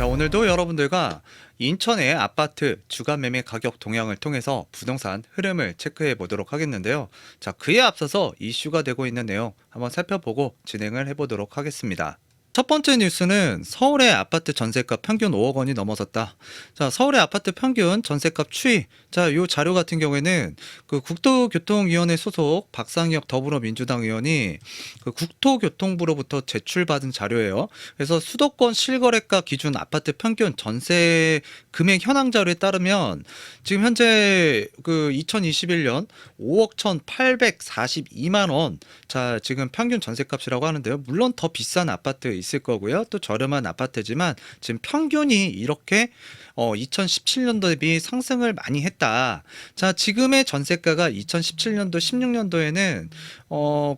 자, 오늘도 여러분들과 인천의 아파트 주간 매매 가격 동향을 통해서 부동산 흐름을 체크해 보도록 하겠는데요. 자, 그에 앞서서 이슈가 되고 있는 내용 한번 살펴보고 진행을 해 보도록 하겠습니다. 첫 번째 뉴스는 서울의 아파트 전셋값 평균 5억 원이 넘어섰다. 자, 서울의 아파트 평균 전셋값 추이. 자, 요 자료 같은 경우에는 그 국토교통위원회 소속 박상혁 더불어민주당 의원이 그 국토교통부로부터 제출받은 자료예요. 그래서 수도권 실거래가 기준 아파트 평균 전세 금액 현황 자료에 따르면 지금 현재 그 2021년 5억 1,842만 원. 자, 지금 평균 전셋값이라고 하는데요. 물론 더 비싼 아파트 있을 거고요. 또 저렴한 아파트지만 지금 평균이 이렇게 2017년도 대비 상승을 많이 했다. 자, 지금의 전세가가 2017년도, 16년도에는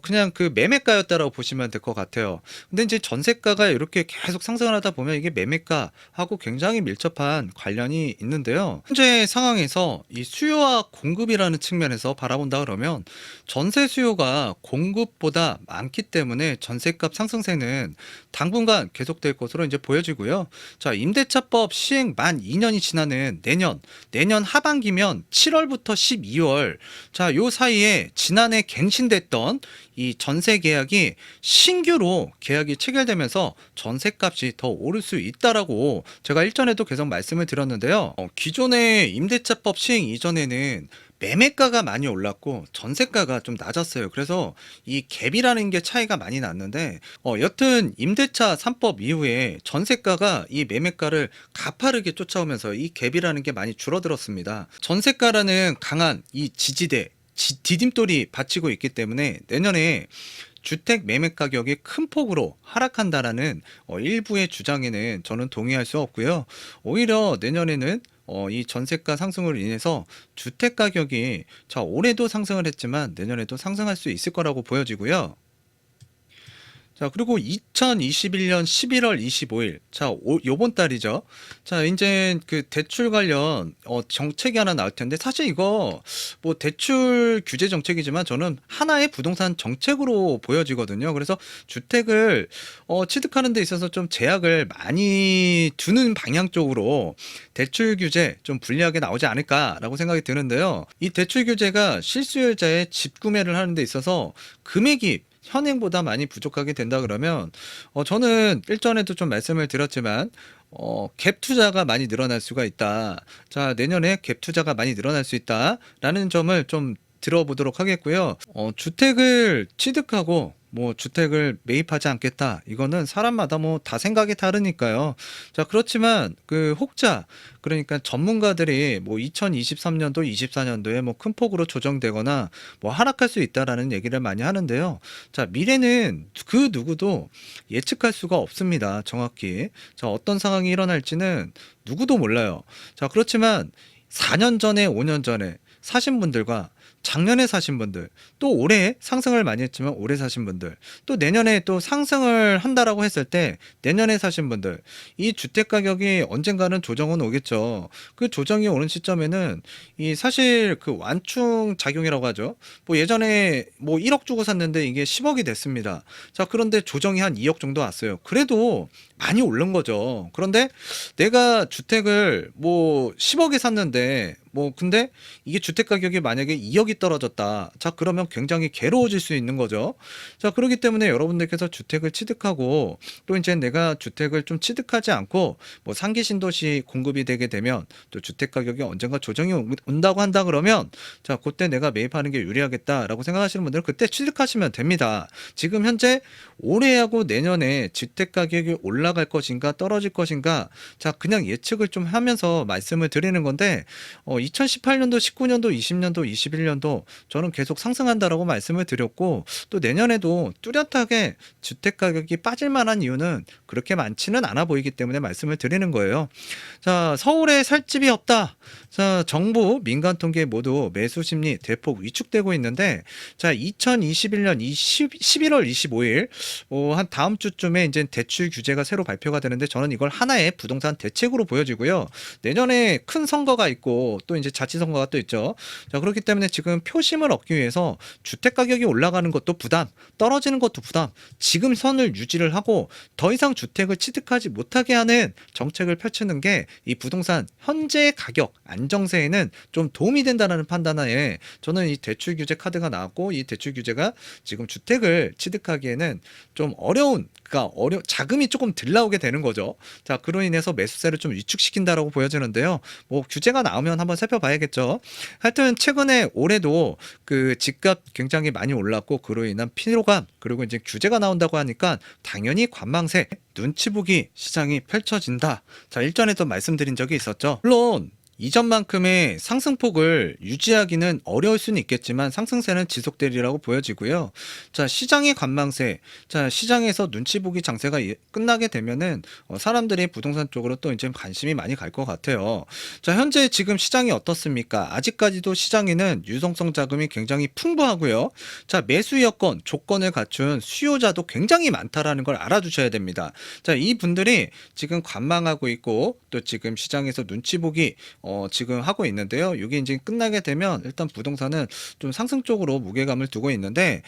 그냥 그 매매가였다라고 보시면 될 것 같아요. 근데 이제 전세가가 이렇게 계속 상승을 하다 보면 이게 매매가하고 굉장히 밀접한 관련이 있는데요. 현재 상황에서 이 수요와 공급이라는 측면에서 바라본다 그러면 전세 수요가 공급보다 많기 때문에 전세값 상승세는 당분간 계속될 것으로 이제 보여지고요. 자, 임대차법 시행 만 2년이 지나는 내년 하반기면 7월부터 12월, 자, 요 사이에 지난해 갱신됐던 이 전세 계약이 신규로 계약이 체결되면서 전세값이 더 오를 수 있다라고 제가 일전에도 계속 말씀을 드렸는데요. 기존의 임대차법 시행 이전에는 매매가가 많이 올랐고 전세가가 좀 낮았어요. 그래서 이 갭이라는 게 차이가 많이 났는데 여튼 임대차 3법 이후에 전세가가 이 매매가를 가파르게 쫓아오면서 이 갭이라는 게 많이 줄어들었습니다. 전세가라는 강한 이 지지대 디딤돌이 받치고 있기 때문에 내년에 주택 매매 가격이 큰 폭으로 하락한다라는 일부의 주장에는 저는 동의할 수 없고요. 오히려 내년에는 이 전세가 상승으로 인해서 주택 가격이 자, 올해도 상승을 했지만 내년에도 상승할 수 있을 거라고 보여지고요. 자, 그리고 2021년 11월 25일. 자, 요번 달이죠. 자, 이제 그 대출 관련 정책이 하나 나올 텐데 사실 이거 뭐 대출 규제 정책이지만 저는 하나의 부동산 정책으로 보여지거든요. 그래서 주택을 취득하는 데 있어서 좀 제약을 많이 두는 방향 쪽으로 대출 규제 좀 불리하게 나오지 않을까라고 생각이 드는데요. 이 대출 규제가 실수요자의 집 구매를 하는 데 있어서 금액이 현행보다 많이 부족하게 된다 그러면 저는 일전에도 좀 말씀을 드렸지만 갭 투자가 많이 늘어날 수가 있다. 자, 내년에 갭 투자가 많이 늘어날 수 있다라는 점을 좀 들어보도록 하겠고요. 주택을 취득하고 뭐 주택을 매입하지 않겠다. 이거는 사람마다 뭐 다 생각이 다르니까요. 자, 그렇지만 그 혹자 그러니까 전문가들이 뭐 2023년도, 24년도에 뭐 큰 폭으로 조정되거나 뭐 하락할 수 있다라는 얘기를 많이 하는데요. 자, 미래는 그 누구도 예측할 수가 없습니다. 정확히. 자, 어떤 상황이 일어날지는 누구도 몰라요. 자, 그렇지만 4년 전에, 5년 전에 사신 분들과 작년에 사신 분들, 또 올해 상승을 많이 했지만 올해 사신 분들, 또 내년에 또 상승을 한다라고 했을 때 내년에 사신 분들, 이 주택 가격이 언젠가는 조정은 오겠죠. 그 조정이 오는 시점에는 이 사실 그 완충 작용이라고 하죠. 뭐 예전에 뭐 1억 주고 샀는데 이게 10억이 됐습니다. 자, 그런데 조정이 한 2억 정도 왔어요. 그래도 많이 오른 거죠. 그런데 내가 주택을 뭐 10억에 샀는데 뭐 근데 이게 주택 가격이 만약에 2억이 떨어졌다. 자, 그러면 굉장히 괴로워질 수 있는 거죠. 자, 그렇기 때문에 여러분들께서 주택을 취득하고 또 이제 내가 주택을 좀 취득하지 않고 뭐 상기 신도시 공급이 되게 되면 또 주택 가격이 언젠가 조정이 온다고 한다 그러면 자, 그때 내가 매입하는 게 유리하겠다라고 생각하시는 분들은 그때 취득하시면 됩니다. 지금 현재 올해하고 내년에 주택 가격이 올라갈 것인가 떨어질 것인가 자, 그냥 예측을 좀 하면서 말씀을 드리는 건데 2018년도, 19년도, 20년도, 21년도 저는 계속 상승한다라고 말씀을 드렸고 또 내년에도 뚜렷하게 주택 가격이 빠질 만한 이유는 그렇게 많지는 않아 보이기 때문에 말씀을 드리는 거예요. 자, 서울에 살 집이 없다. 자, 정부, 민간 통계 모두 매수 심리 대폭 위축되고 있는데, 자, 2021년 11월 25일, 한 다음 주쯤에 이제 대출 규제가 새로 발표가 되는데, 저는 이걸 하나의 부동산 대책으로 보여지고요. 내년에 큰 선거가 있고, 또 이제 자치선거가 또 있죠. 자, 그렇기 때문에 지금 표심을 얻기 위해서 주택 가격이 올라가는 것도 부담, 떨어지는 것도 부담, 지금 선을 유지를 하고, 더 이상 주택을 취득하지 못하게 하는 정책을 펼치는 게 이 부동산 현재 가격 안정세에는 좀 도움이 된다는 판단하에 저는 이 대출 규제 카드가 나왔고, 이 대출 규제가 지금 주택을 취득하기에는 좀 어려운, 그러니까 자금이 조금 덜 나오게 되는 거죠. 자, 그로 인해서 매수세를 좀 위축시킨다라고 보여지는데요. 뭐 규제가 나오면 한번 살펴봐야겠죠. 하여튼 최근에 올해도 그 집값 굉장히 많이 올랐고, 그로 인한 피로감, 그리고 이제 규제가 나온다고 하니까 당연히 관망세, 눈치 보기 시장이 펼쳐진다. 자, 일전에도 말씀드린 적이 있었죠. 물론 이전만큼의 상승폭을 유지하기는 어려울 수는 있겠지만 상승세는 지속되리라고 보여지고요. 자, 시장의 관망세, 자, 시장에서 눈치 보기 장세가 끝나게 되면은 사람들이 부동산 쪽으로 또 이제 관심이 많이 갈 것 같아요. 자, 현재 지금 시장이 어떻습니까? 아직까지도 시장에는 유동성 자금이 굉장히 풍부하고요. 자, 매수 여건, 조건을 갖춘 수요자도 굉장히 많다라는 걸 알아두셔야 됩니다. 자, 이 분들이 지금 관망하고 있고, 또 지금 시장에서 눈치 보기 지금 하고 있는데요. 이게 이제 끝나게 되면 일단 부동산은 좀 상승 쪽으로 무게감을 두고 있는데,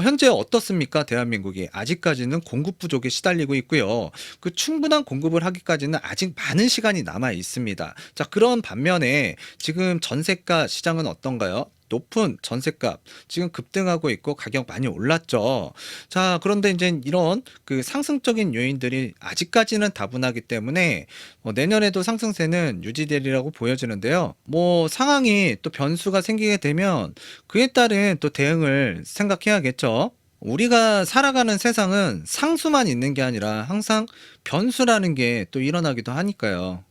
현재 어떻습니까? 대한민국이 아직까지는 공급 부족에 시달리고 있고요. 그 충분한 공급을 하기까지는 아직 많은 시간이 남아 있습니다. 자, 그런 반면에 지금 전세가 시장은 어떤가요? 높은 전셋값 지금 급등하고 있고 가격 많이 올랐죠. 자, 그런데 이제 이런 그 상승적인 요인들이 아직까지는 다분하기 때문에 내년에도 상승세는 유지되리라고 보여지는데요. 뭐 상황이 또 변수가 생기게 되면 그에 따른 또 대응을 생각해야겠죠. 우리가 살아가는 세상은 상수만 있는 게 아니라 항상 변수라는 게 또 일어나기도 하니까요.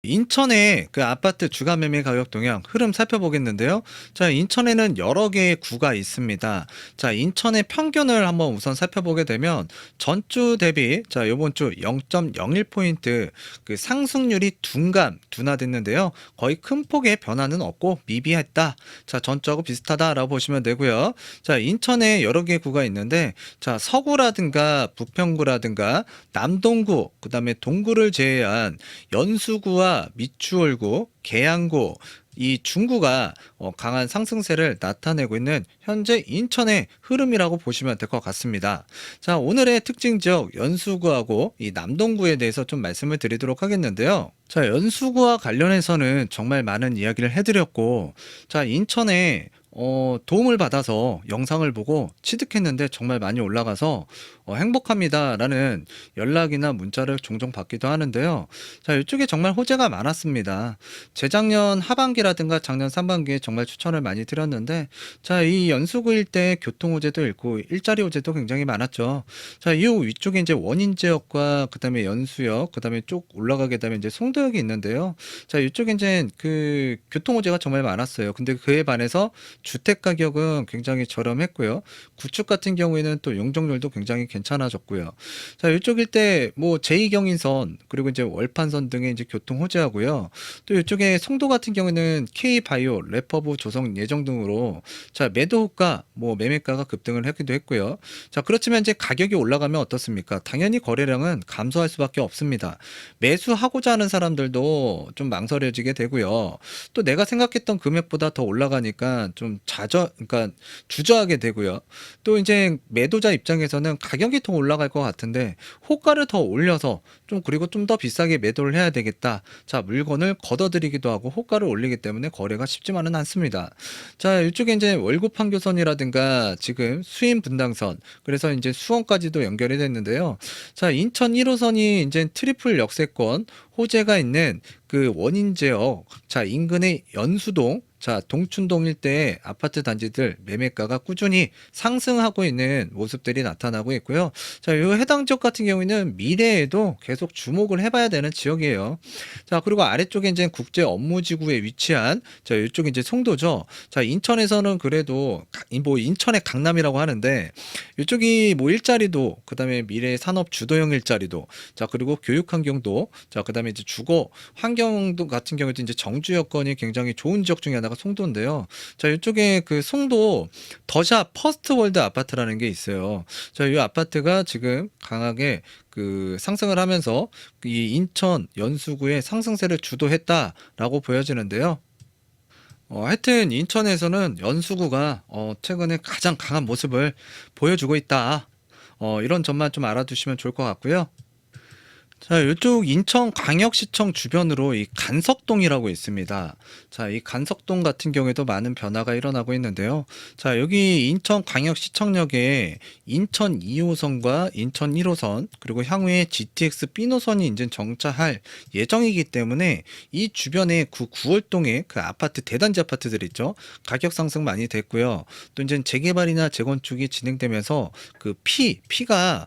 인천의 그 아파트 주가 매매 가격 동향 흐름 살펴보겠는데요. 자, 인천에는 여러 개의 구가 있습니다. 자, 인천의 평균을 한번 우선 살펴보게 되면 전주 대비 자, 요번 주 0.01포인트 그 상승률이 둔화됐는데요. 거의 큰 폭의 변화는 없고 미비했다. 자, 전주하고 비슷하다라고 보시면 되고요. 자, 인천에 여러 개의 구가 있는데, 자, 서구라든가 부평구라든가 남동구, 그다음에 동구를 제외한 연수구와 미추홀구, 계양구, 이 중구가 강한 상승세를 나타내고 있는 현재 인천의 흐름이라고 보시면 될 것 같습니다. 자, 오늘의 특징 지역 연수구하고 이 남동구에 대해서 좀 말씀을 드리도록 하겠는데요. 자, 연수구와 관련해서는 정말 많은 이야기를 해드렸고, 자, 인천에 도움을 받아서 영상을 보고 취득했는데 정말 많이 올라가서 행복합니다라는 연락이나 문자를 종종 받기도 하는데요. 자, 이쪽에 정말 호재가 많았습니다. 재작년 하반기라든가 작년 상반기에 정말 추천을 많이 드렸는데, 자, 이 연수구 일대 교통 호재도 있고 일자리 호재도 굉장히 많았죠. 자, 이 위쪽에 이제 원인 지역과 그다음에 연수역, 그다음에 쭉 올라가게 되면 이제 송도역이 있는데요. 자, 이쪽에 이제 그 교통 호재가 정말 많았어요. 근데 그에 반해서 주택 가격은 굉장히 저렴했고요. 구축 같은 경우에는 또 용적률도 굉장히 괜찮아졌고요. 자, 이쪽 일대 뭐 제2경인선 그리고 이제 월판선 등의 이제 교통 호재하고요. 또 이쪽에 송도 같은 경우에는 K바이오, 레퍼브 조성 예정 등으로 자, 매도 호가 뭐 매매가가 급등을 하기도 했고요. 자, 그렇지만 이제 가격이 올라가면 어떻습니까? 당연히 거래량은 감소할 수밖에 없습니다. 매수하고자 하는 사람들도 좀 망설여지게 되고요. 또 내가 생각했던 금액보다 더 올라가니까 좀 그러니까 주저하게 되고요. 또 이제 매도자 입장에서는 가격이 더 올라갈 것 같은데 호가를 더 올려서 좀, 그리고 좀 더 비싸게 매도를 해야 되겠다. 자, 물건을 걷어들이기도 하고 호가를 올리기 때문에 거래가 쉽지만은 않습니다. 자, 이쪽에 이제 월급 판교선이라든가 지금 수인 분당선, 그래서 이제 수원까지도 연결이 됐는데요. 자, 인천 1호선이 이제 트리플 역세권 호재가 있는 그 원인 지역, 자, 인근의 연수동, 자, 동춘동 일대 아파트 단지들 매매가가 꾸준히 상승하고 있는 모습들이 나타나고 있고요. 자, 요 해당 지역 같은 경우에는 미래에도 계속 주목을 해봐야 되는 지역이에요. 자, 그리고 아래쪽에 이제 국제 업무지구에 위치한 자, 이쪽이 이제 송도죠. 자, 인천에서는 그래도 뭐 인천의 강남이라고 하는데 이쪽이 뭐 일자리도 그다음에 미래 산업 주도형 일자리도 자, 그리고 교육 환경도 자, 그다음에 이제 주거 환경도 같은 경우도 이제 정주 여건이 굉장히 좋은 지역 중에 하나가 송도인데요. 자, 이쪽에 그 송도 더샵 퍼스트월드 아파트라는 게 있어요. 자, 이 아파트가 지금 강하게 그 상승을 하면서 이 인천 연수구의 상승세를 주도했다라고 보여지는데요. 하여튼 인천에서는 연수구가 최근에 가장 강한 모습을 보여주고 있다. 이런 점만 좀 알아두시면 좋을 것 같고요. 자, 이쪽 인천광역시청 주변으로 이 간석동이라고 있습니다. 자, 이 간석동 같은 경우에도 많은 변화가 일어나고 있는데요. 자, 여기 인천광역시청역에 인천 2호선과 인천 1호선 그리고 향후에 GTX B 노선이 이제 정차할 예정이기 때문에 이 주변에 그 구월동에 그 아파트 대단지 아파트들 있죠. 가격 상승 많이 됐고요. 또 이제 재개발이나 재건축이 진행되면서 그 피가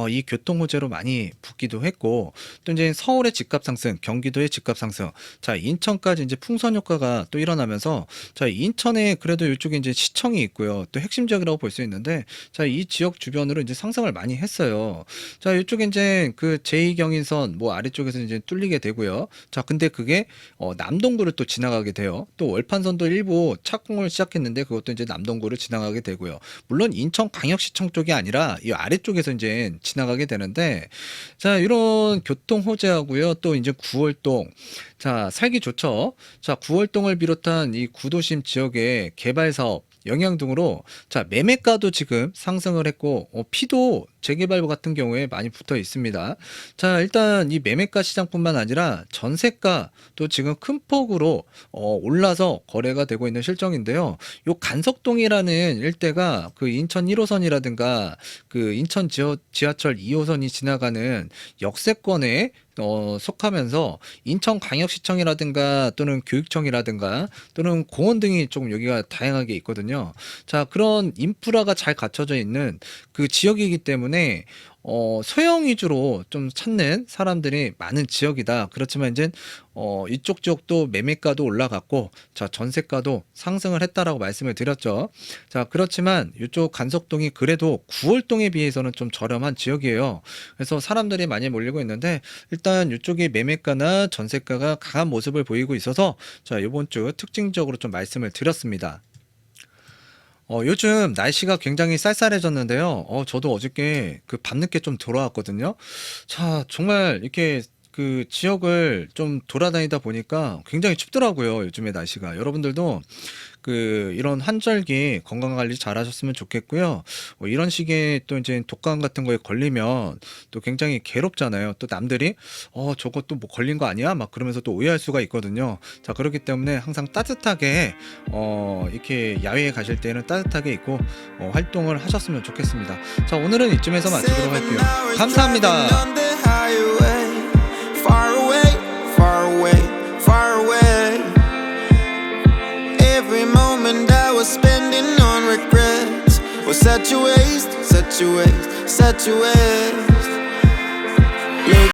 이 교통 호재로 많이 붙기도 했고 또 이제 서울의 집값 상승, 경기도의 집값 상승, 자 인천까지 이제 풍선 효과가 또 일어나면서 자 인천에 그래도 이쪽에 이제 시청이 있고요, 또 핵심 지역이라고 볼 수 있는데 자 이 지역 주변으로 이제 상승을 많이 했어요. 자 이쪽에 이제 그 제2경인선 뭐 아래쪽에서 이제 뚫리게 되고요. 자 근데 그게 남동구를 또 지나가게 돼요. 또 월판선도 일부 착공을 시작했는데 그것도 이제 남동구를 지나가게 되고요. 물론 인천광역시청 쪽이 아니라 이 아래쪽에서 이제 지나가게 되는데 자 이런 교통 호재하고요. 또 이제 구월동 자 살기 좋죠. 자 구월동을 비롯한 이 구도심 지역의 개발 사업 영향 등으로 자 매매가도 지금 상승을 했고 피도 재개발 같은 경우에 많이 붙어 있습니다. 자 일단 이 매매가 시장뿐만 아니라 전세가도 지금 큰 폭으로 올라서 거래가 되고 있는 실정인데요. 요 간석동이라는 일대가 그 인천 1호선이라든가 그 인천 지하철 2호선이 지나가는 역세권에 속하면서 인천광역시청이라든가 또는 교육청이라든가 또는 공원 등이 조금 여기가 다양하게 있거든요. 자 그런 인프라가 잘 갖춰져 있는 그 지역이기 때문에 소형 위주로 좀 찾는 사람들이 많은 지역이다. 그렇지만 이제 이쪽 지역도 매매가도 올라갔고 자 전세가도 상승을 했다라고 말씀을 드렸죠. 자 그렇지만 이쪽 간석동이 그래도 구월동에 비해서는 좀 저렴한 지역이에요. 그래서 사람들이 많이 몰리고 있는데 일단 이쪽이 매매가나 전세가가 강한 모습을 보이고 있어서 자 이번 주 특징적으로 좀 말씀을 드렸습니다. 요즘 날씨가 굉장히 쌀쌀해졌는데요. 저도 어저께 그 밤늦게 좀 돌아왔거든요. 자, 정말 이렇게 그 지역을 좀 돌아다니다 보니까 굉장히 춥더라고요. 요즘에 날씨가. 여러분들도 그 이런 한절기 건강 관리 잘 하셨으면 좋겠고요. 이런 식의 또 이제 독감 같은 거에 걸리면 또 굉장히 괴롭잖아요. 또 남들이 저것도 뭐 걸린 거 아니야? 막 그러면서 또 오해할 수가 있거든요. 자, 그렇기 때문에 항상 따뜻하게 이렇게 야외에 가실 때는 따뜻하게 입고 활동을 하셨으면 좋겠습니다. 자, 오늘은 이쯤에서 마치도록 할게요. 감사합니다. Far away, far away, far away. Every moment I was spending on regrets was such a waste, such a waste, such a waste.